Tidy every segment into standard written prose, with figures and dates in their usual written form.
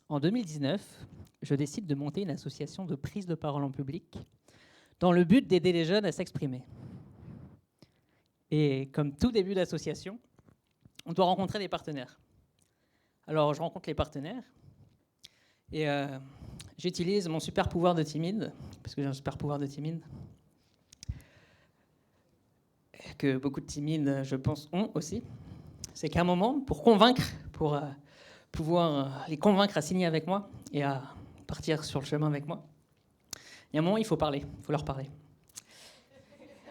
En 2019, je décide de monter une association de prise de parole en public dans le but d'aider les jeunes à s'exprimer. Et comme tout début d'association, on doit rencontrer des partenaires. Alors je rencontre les partenaires et j'utilise mon super pouvoir de timide, parce que j'ai un super pouvoir de timide, que beaucoup de timides, je pense, ont aussi. C'est qu'à un moment, pour convaincre, pour pouvoir les convaincre à signer avec moi et à partir sur le chemin avec moi, il y a un moment, il faut parler, il faut leur parler.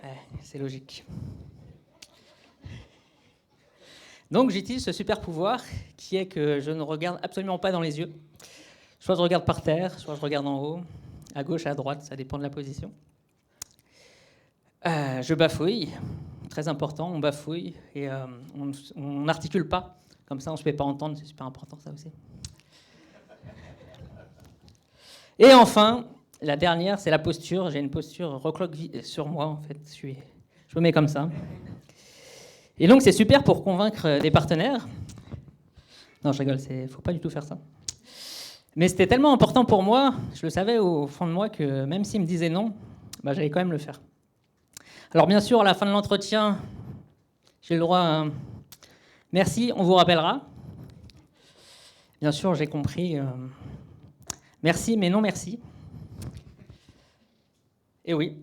Ouais, c'est logique. Donc j'utilise ce super pouvoir qui est que je ne regarde absolument pas dans les yeux. Soit je regarde par terre, soit je regarde en haut, à gauche, à droite, ça dépend de la position. Je bafouille, très important, on bafouille et on n'articule pas. Comme ça, on ne se fait pas entendre, c'est super important ça aussi. Et enfin, la dernière, c'est la posture. J'ai une posture recroquevillée sur moi, en fait. Je me mets comme ça. Et donc, c'est super pour convaincre des partenaires. Non, je rigole, il ne faut pas du tout faire ça. Mais c'était tellement important pour moi, je le savais au fond de moi, que même s'ils me disaient non, j'allais quand même le faire. Alors bien sûr, à la fin de l'entretien, j'ai le droit à un « merci, on vous rappellera ». Bien sûr, j'ai compris « merci, mais non merci ». Et oui,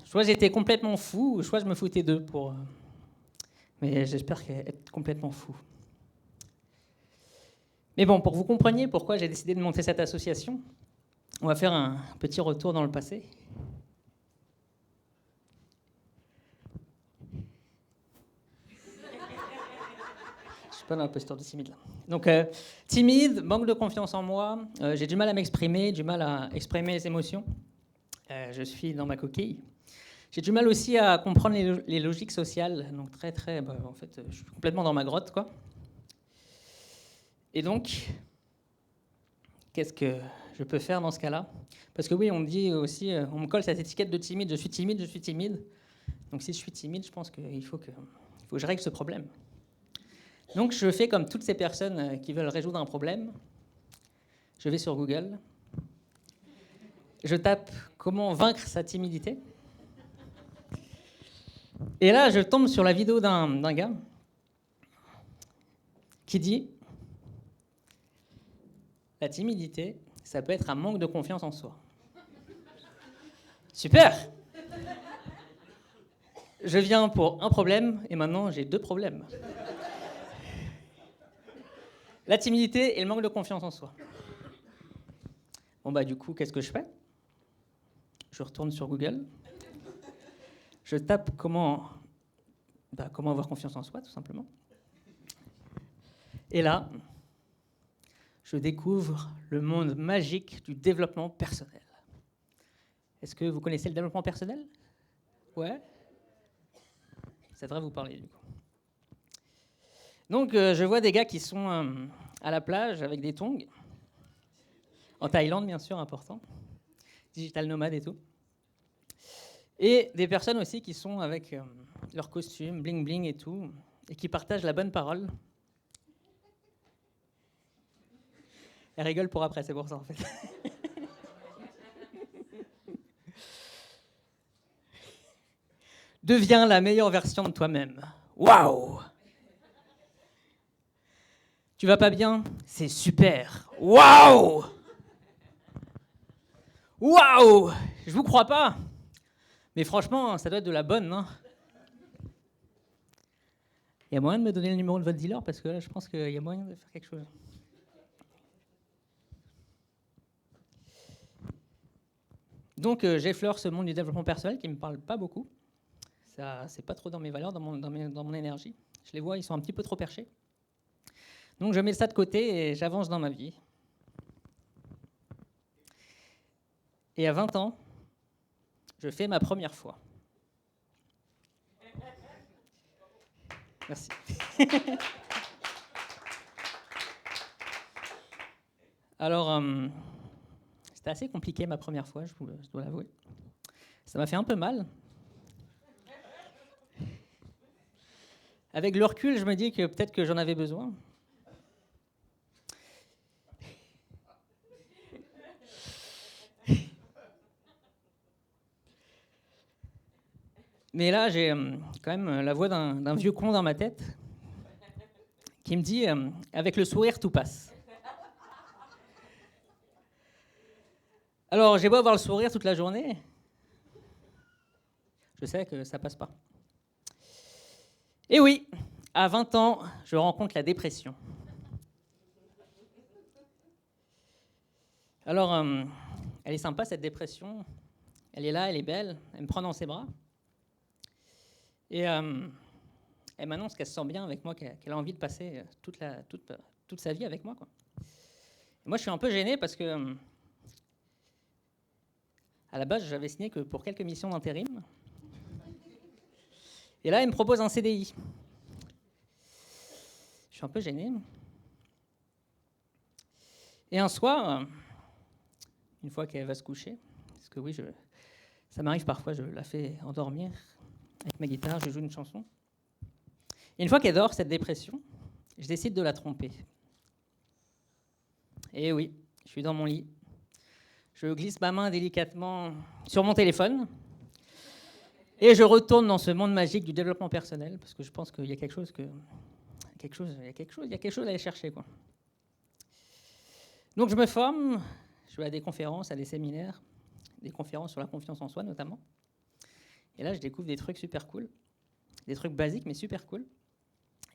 soit j'étais complètement fou, soit je me foutais d'eux pour... Mais j'espère être complètement fou. Mais bon, pour que vous compreniez pourquoi j'ai décidé de monter cette association, on va faire un petit retour dans le passé. Je suis pas dans la posture de timide là. Donc timide, manque de confiance en moi, j'ai du mal à m'exprimer, du mal à exprimer les émotions. Je suis dans ma coquille. J'ai du mal aussi à comprendre les logiques sociales, donc en fait, je suis complètement dans ma grotte, quoi. Et donc, qu'est-ce que je peux faire dans ce cas-là? Parce que oui, on me dit aussi, on me colle cette étiquette de timide, je suis timide, je suis timide. Donc si je suis timide, je pense qu'il faut que je règle ce problème. Donc je fais comme toutes ces personnes qui veulent résoudre un problème. Je vais sur Google. Je tape « Comment vaincre sa timidité ?» Et là, je tombe sur la vidéo d'un gars qui dit « La timidité, ça peut être un manque de confiance en soi. » Super! Je viens pour un problème et maintenant j'ai 2 problèmes. La timidité et le manque de confiance en soi. Bon du coup, qu'est-ce que je fais? Je retourne sur Google. Je tape comment avoir confiance en soi, tout simplement. Et là, je découvre le monde magique du développement personnel. Est-ce que vous connaissez le développement personnel? Ouais? Ça devrait vous parler, du coup. Donc, je vois des gars qui sont à la plage avec des tongs. En Thaïlande, bien sûr, important. Digital nomade et tout. Et des personnes aussi qui sont avec leur costume, bling bling et tout, et qui partagent la bonne parole. Elle rigole pour après, c'est pour ça en fait. Deviens la meilleure version de toi-même. Waouh! Tu vas pas bien? C'est super. Waouh! Waouh! Je vous crois pas. Mais franchement, ça doit être de la bonne, non? Il y a moyen de me donner le numéro de votre dealer parce que là, je pense qu'il y a moyen de faire quelque chose. Donc, j'effleure ce monde du développement personnel qui me parle pas beaucoup. Ça, c'est pas trop dans mes valeurs, dans mon énergie. Je les vois, ils sont un petit peu trop perchés. Donc, je mets ça de côté et j'avance dans ma vie. Et à 20 ans, je fais ma première fois. Merci. Alors, c'était assez compliqué ma première fois, je dois l'avouer. Ça m'a fait un peu mal. Avec le recul, je me dis que peut-être que j'en avais besoin. Mais là, j'ai quand même la voix d'un vieux con dans ma tête qui me dit avec le sourire, tout passe. Alors, j'ai beau avoir le sourire toute la journée, je sais que ça passe pas. Et oui, à 20 ans, je rencontre la dépression. Alors, elle est sympa, cette dépression. Elle est là, elle est belle, elle me prend dans ses bras. Et elle m'annonce qu'elle se sent bien avec moi, qu'elle a envie de passer toute sa vie avec moi, quoi. Et moi, je suis un peu gêné parce que, à la base, j'avais signé que pour quelques missions d'intérim. Et là, elle me propose un CDI. Je suis un peu gêné. Et un soir, une fois qu'elle va se coucher, parce que oui, ça m'arrive parfois, je la fais endormir avec ma guitare, je joue une chanson. Et une fois qu'elle dort, cette dépression, je décide de la tromper. Et oui, je suis dans mon lit. Je glisse ma main délicatement sur mon téléphone et je retourne dans ce monde magique du développement personnel parce que je pense qu'il y a quelque chose à aller chercher, quoi. Donc je me forme, je vais à des conférences, à des séminaires, des conférences sur la confiance en soi notamment. Et là, je découvre des trucs super cool, des trucs basiques mais super cool.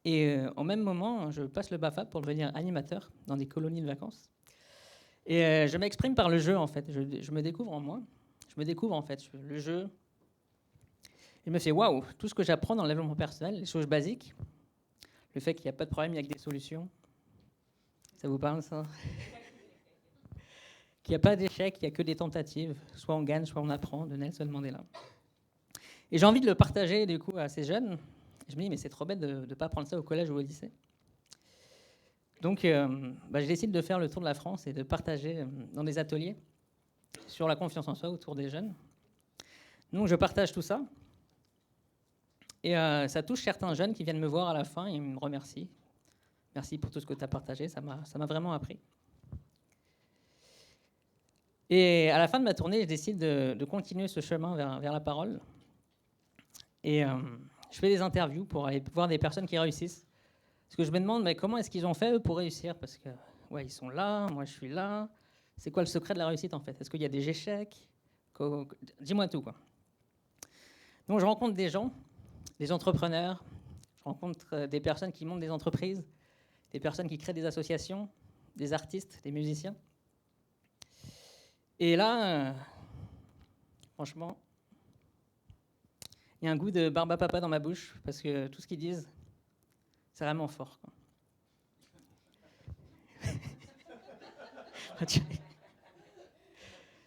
Et au même moment, je passe le BAFA pour devenir animateur dans des colonies de vacances. Et je m'exprime par le jeu, en fait. Je me découvre en moi. Je me découvre, en fait, le jeu. Il me fait, waouh, tout ce que j'apprends dans le développement personnel, les choses basiques, le fait qu'il n'y a pas de problème, il n'y a que des solutions. Ça vous parle, ça? Qu'il n'y a pas d'échec, il n'y a que des tentatives. Soit on gagne, soit on apprend, de Nelson Mandela. Et j'ai envie de le partager, du coup, à ces jeunes. Je me dis, mais c'est trop bête de ne pas apprendre ça au collège ou au lycée. Donc, je décide de faire le tour de la France et de partager dans des ateliers sur la confiance en soi autour des jeunes. Donc, je partage tout ça. Et ça touche certains jeunes qui viennent me voir à la fin et ils me remercient. Merci pour tout ce que tu as partagé, ça m'a vraiment appris. Et à la fin de ma tournée, je décide de continuer ce chemin vers la parole. Et je fais des interviews pour aller voir des personnes qui réussissent. Parce que je me demande, mais comment est-ce qu'ils ont fait, eux, pour réussir? Parce que, ouais, ils sont là, moi, je suis là. C'est quoi le secret de la réussite, en fait? Est-ce qu'il y a des échecs? Dis-moi tout, quoi. Donc, je rencontre des gens, des entrepreneurs, je rencontre des personnes qui montent des entreprises, des personnes qui créent des associations, des artistes, des musiciens. Et là, franchement, il y a un goût de barbe à papa dans ma bouche, parce que tout ce qu'ils disent, c'est vraiment fort, quoi.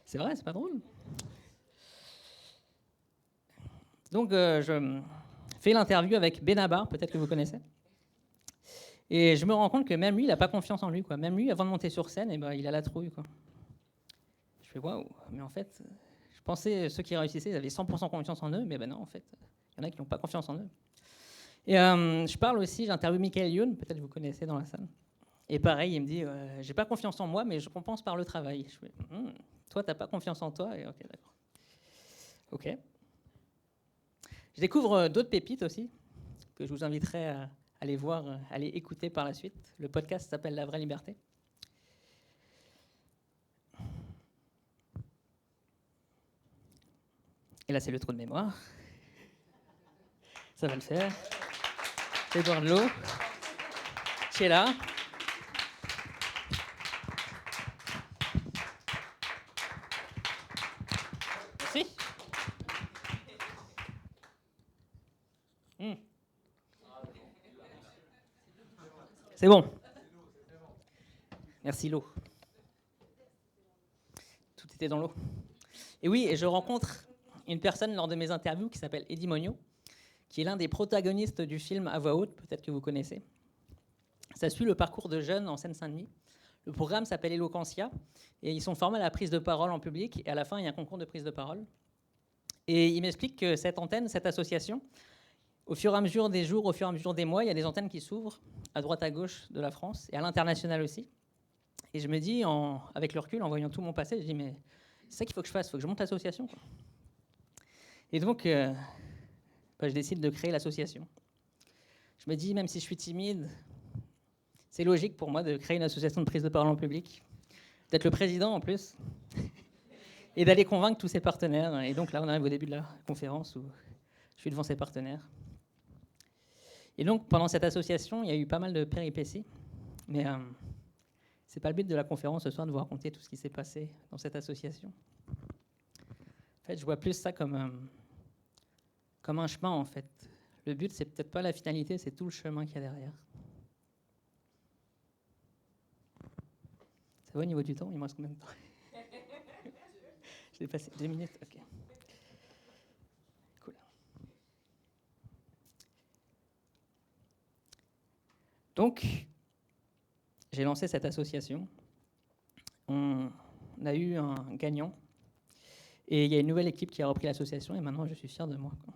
C'est vrai, c'est pas drôle. Donc, je fais l'interview avec Benabar, peut-être que vous connaissez. Et je me rends compte que même lui, il n'a pas confiance en lui, quoi. Même lui, avant de monter sur scène, il a la trouille, quoi. Je fais waouh, mais en fait, je pensais ceux qui réussissaient, ils avaient 100% confiance en eux, mais non, en fait, il y en a qui n'ont pas confiance en eux. Et je parle aussi, j'interviewe Michael Youn, peut-être que vous connaissez dans la salle. Et pareil, il me dit, j'ai pas confiance en moi, mais je compense par le travail. Je fais, toi, t'as pas confiance en toi, et ok, d'accord. Ok. Je découvre d'autres pépites aussi, que je vous inviterai à aller voir, à aller écouter par la suite. Le podcast s'appelle La Vraie Liberté. Et là, c'est le trou de mémoire. Ça va le faire. Je vais boire de l'eau. Tu es là. Merci. C'est bon. Merci, l'eau. Tout était dans l'eau. Et oui, et je rencontre une personne lors de mes interviews qui s'appelle Eddie Mogno, qui est l'un des protagonistes du film À voix haute, peut-être que vous connaissez. Ça suit le parcours de jeunes en Seine-Saint-Denis. Le programme s'appelle Eloquentia, et ils sont formés à la prise de parole en public, et à la fin, il y a un concours de prise de parole. Et il m'explique que cette antenne, cette association, au fur et à mesure des jours, au fur et à mesure des mois, il y a des antennes qui s'ouvrent à droite à gauche de la France, et à l'international aussi. Et je me dis, avec le recul, en voyant tout mon passé, je dis, mais c'est ça qu'il faut que je fasse, il faut que je monte l'association, quoi. Et donc, je décide de créer l'association. Je me dis, même si je suis timide, c'est logique pour moi de créer une association de prise de parole en public, d'être le président en plus, et d'aller convaincre tous ses partenaires. Et donc là, on arrive au début de la conférence où je suis devant ses partenaires. Et donc, pendant cette association, il y a eu pas mal de péripéties, mais c'est pas le but de la conférence ce soir de vous raconter tout ce qui s'est passé dans cette association. En fait, je vois plus ça comme un chemin, en fait. Le but, c'est peut-être pas la finalité, c'est tout le chemin qu'il y a derrière. Ça va au niveau du temps? Il me reste combien de temps? Je l'ai passé 2 minutes, ok. Cool. Donc, j'ai lancé cette association. On a eu un gagnant. Et il y a une nouvelle équipe qui a repris l'association, et maintenant je suis fier de moi, quoi.